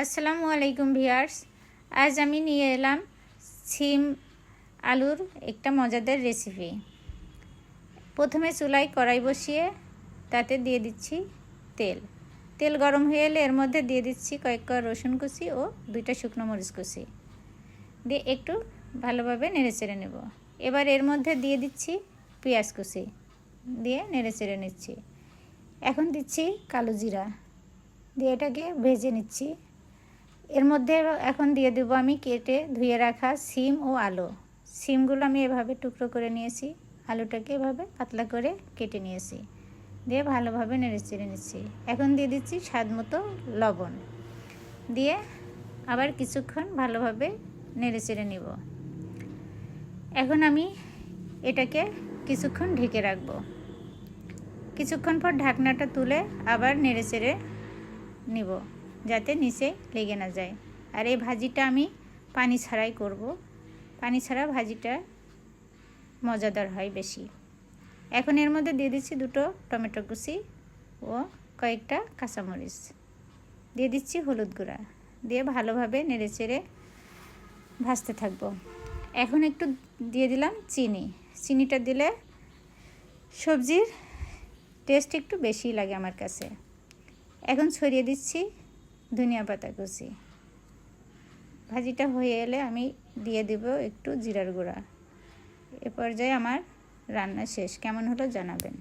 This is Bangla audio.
আসসালামু আলাইকুম ভিউয়ার্স, আজ আমি নিয়ে এলাম সিম আলুর একটা মজাদার রেসিপি। প্রথমে চুলায় কড়াই বসিয়ে তাতে দিয়ে দিচ্ছি তেল। তেল গরম হয়ে এলে এর মধ্যে দিয়ে দিচ্ছি কয়েক কোয়া রসুন কুচি ও 2টা শুকনো মরিচ কুচি দিয়ে একটু ভালোভাবে নেড়েচেড়ে নেব। এবার এর মধ্যে দিয়ে দিচ্ছি পেঁয়াজ কুচি দিয়ে নেড়েচেড়ে নিচ্ছি। এখন দিচ্ছি কালো জিরা দিয়ে এটাকে ভেজে নিচ্ছি। এর মধ্যে এখন দিয়ে দেবো আমি কেটে ধুয়ে রাখা সিম ও আলু। সিমগুলো আমি এভাবে টুকরো করে নিয়েছি, আলুটাকে এভাবে পাতলা করে কেটে নিয়েছি, দিয়ে ভালোভাবে নেড়েচেড়ে নিচ্ছি। এখন দিয়ে দিচ্ছি স্বাদ মতো লবণ দিয়ে আবার কিছুক্ষণ ভালোভাবে নেড়েচেড়ে নিব। এখন আমি এটাকে কিছুক্ষণ ঢেকে রাখবো। কিছুক্ষণ পর ঢাকনাটা তুলে আবার নেড়েচেড়ে নিব যাতে নিচে লেগে না যায়। আর এই ভাজিটা আমি পানি ছাড়াই করব, পানি ছাড়া ভাজিটা মজাদার হয় বেশি। এখন এর মধ্যে দিয়ে দিচ্ছি 2টো টমেটো কুচি ও কয়েকটা কাঁচামরিচ, দিয়ে দিচ্ছি হলুদ গুঁড়া দিয়ে ভালোভাবে নেড়েচেড়ে ভাজতে থাকব। এখন একটু দিয়ে দিলাম চিনিটা দিলে সবজির টেস্ট একটু বেশি লাগে আমার কাছে। এখন ছড়িয়ে দিচ্ছি ধনিয়া পাতা কুচি। ভাজিটা হয়ে এলে আমি দিয়ে দেব একটু জিরার গুঁড়া। এ পর্যায়ে আমার রান্না শেষ। কেমন হলো জানাবেন।